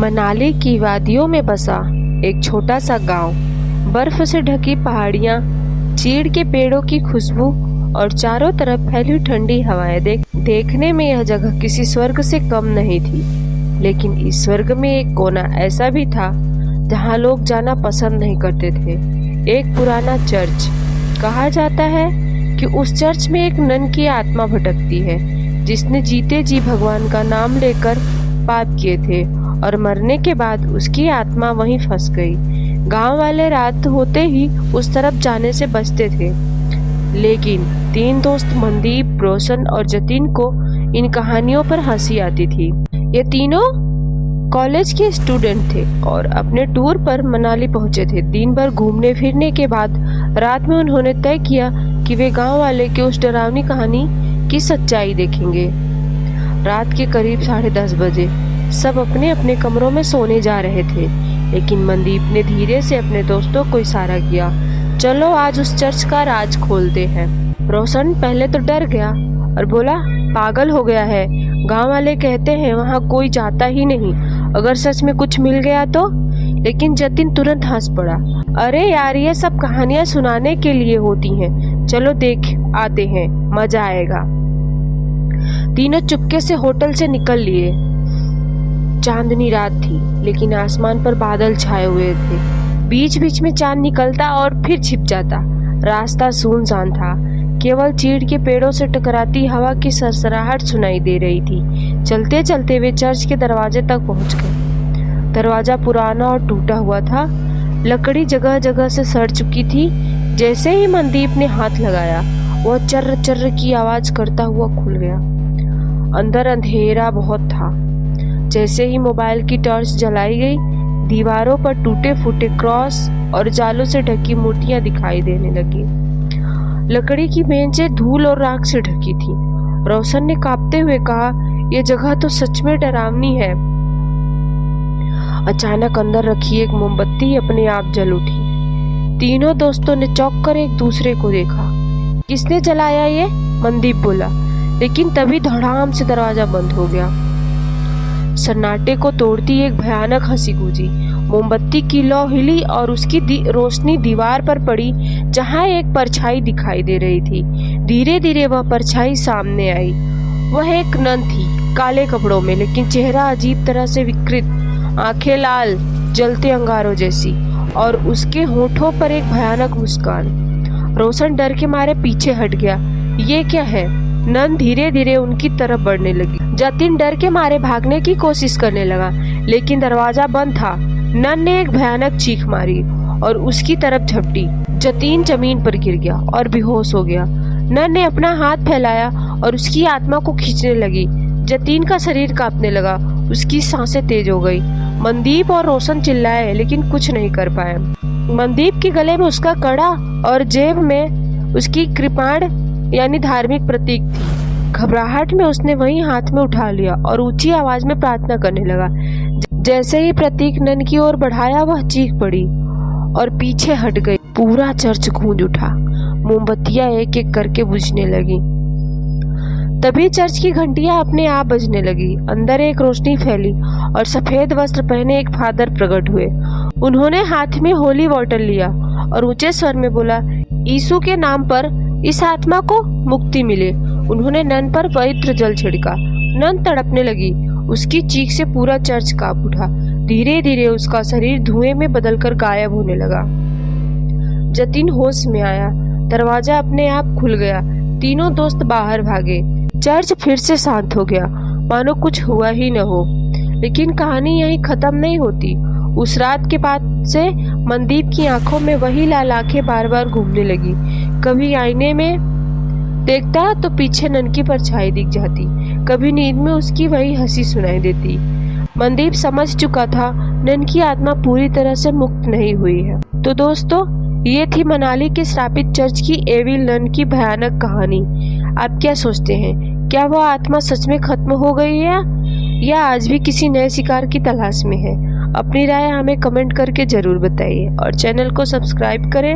मनाली की वादियों में बसा एक छोटा सा गांव, बर्फ से ढकी पहाड़ियां, चीड़ के पेड़ों की खुशबू और चारों तरफ फैली ठंडी हवाएं देखने में यह जगह किसी स्वर्ग से कम नहीं थी। लेकिन इस स्वर्ग में एक कोना ऐसा भी था जहां लोग जाना पसंद नहीं करते थे। एक पुराना चर्च। कहा जाता है कि उस चर्च में एक नन की आत्मा भटकती है जिसने जीते जी भगवान का नाम लेकर पाप किए थे और मरने के बाद उसकी आत्मा वहीं फंस गई। गांव वाले रात होते ही उस तरफ जाने से बचते थे, लेकिन तीन दोस्त मनदीप, रोशन और जतिन को इन कहानियों पर हंसी आती थी। ये तीनों कॉलेज के स्टूडेंट थे और अपने टूर पर मनाली पहुंचे थे। दिन भर घूमने फिरने के बाद रात में उन्होंने तय किया कि वे गांव वाले के उस डरावनी कहानी की सच्चाई देखेंगे। रात के करीब 10:30 बजे सब अपने अपने कमरों में सोने जा रहे थे, लेकिन मनदीप ने धीरे से अपने दोस्तों को इशारा किया, चलो आज उस चर्च का राज खोलते हैं। रोशन पहले तो डर गया और बोला, पागल हो गया है, गांव वाले कहते हैं वहां कोई जाता ही नहीं, अगर सच में कुछ मिल गया तो। लेकिन जतिन तुरंत हंस पड़ा, अरे यार ये सब कहानियां सुनाने के लिए होती हैं, चलो देख आते हैं, मजा आएगा। तीनों चुपके से होटल से निकल लिए। चांदनी रात थी, लेकिन आसमान पर बादल छाए हुए थे। बीच बीच में चांद निकलता और फिर छिप जाता। रास्ता सुनसान था, केवल चीड़ के पेड़ों से टकराती हवा की सरसराहट सुनाई दे रही थी। चलते चलते वे चर्च के दरवाजे तक पहुंच गए। दरवाजा पुराना और टूटा हुआ था, लकड़ी जगह जगह से सड़ चुकी थी। जैसे ही मनदीप ने हाथ लगाया, वह चर्र चर्र की आवाज करता हुआ खुल गया। अंदर अंधेरा बहुत था। जैसे ही मोबाइल की टॉर्च जलाई गई, दीवारों पर टूटे फूटे क्रॉस और जालों से ढकी मूर्तियां दिखाई देने लगी। लकड़ी की बेंचें धूल और राख से ढकी थी। रोशन ने कांपते हुए कहा, यह जगह तो सच में डरावनी है। अचानक अंदर रखी एक मोमबत्ती अपने आप जल उठी। तीनों दोस्तों ने चौंक कर एक दूसरे को देखा। किसने जलाया ये? मनदीप बोला, लेकिन तभी धड़ाम से दरवाजा बंद हो गया। सन्नाटे को तोड़ती एक भयानक हंसी गूंजी। मोमबत्ती की लौ हिली और उसकी रोशनी दीवार पर पड़ी, जहां एक परछाई दिखाई दे रही थी। धीरे धीरे वह परछाई सामने आई। वह एक नन थी, काले कपड़ों में, लेकिन चेहरा अजीब तरह से विकृत, आंखें लाल जलते अंगारों जैसी, और उसके होठों पर एक भयानक मुस्कान। रोशन डर के मारे पीछे हट गया। ये क्या है? नन धीरे धीरे उनकी तरफ बढ़ने लगी। जतिन डर के मारे भागने की कोशिश करने लगा, लेकिन दरवाजा बंद था। नन ने एक भयानक चीख मारी और उसकी तरफ झपटी। जतिन जमीन पर गिर गया और बेहोश हो गया। नन ने अपना हाथ फैलाया और उसकी आत्मा को खींचने लगी। जतिन का शरीर कांपने लगा, उसकी सांसें तेज हो गई। मनदीप और रोशन चिल्लाए, लेकिन कुछ नहीं कर पाए। मनदीप के गले में उसका कड़ा और जेब में उसकी कृपाण यानी धार्मिक प्रतीक थी। घबराहट में उसने वही हाथ में उठा लिया और ऊंची आवाज में प्रार्थना करने लगा। जैसे ही प्रतीक नन की ओर बढ़ाया, वह चीख पड़ी और पीछे हट गई। पूरा चर्च गूंज उठा। मोमबत्तियां एक एक करके बुझने लगी। तभी चर्च की घंटियां अपने आप बजने लगी। अंदर एक रोशनी फैली और सफेद वस्त्र पहने एक फादर प्रकट हुए। उन्होंने हाथ में होली वाटर लिया और ऊंचे स्वर में बोला, यीशु के नाम पर इस आत्मा को मुक्ति मिले। उन्होंने नन पर पवित्र जल छिड़का। नन तड़पने लगी। उसकी चीख से पूरा चर्च कांप उठा। धीरे धीरे उसका शरीर धुएं में बदलकर गायब होने लगा। जतिन होश में आया। दरवाजा अपने आप खुल गया। तीनों दोस्त बाहर भागे। चर्च फिर से शांत हो गया, मानो कुछ हुआ ही न हो। लेकिन कहानी यहीं खत्म नहीं होती। उस रात के बाद से मनदीप की आंखों में वही लाल आंखें बार बार घूमने लगी। कभी आईने में देखता तो पीछे नन की परछाई दिख जाती, कभी नींद में उसकी वही हंसी सुनाई देती। मनदीप समझ चुका था नन की आत्मा पूरी तरह से मुक्त नहीं हुई है। तो दोस्तों, ये थी मनाली के श्रापित चर्च की एविल नन की भयानक कहानी। आप क्या सोचते हैं? क्या वह आत्मा सच में खत्म हो गई है या आज भी किसी नए शिकार की तलाश में है? अपनी राय हमें कमेंट करके जरूर बताइए और चैनल को सब्सक्राइब करें।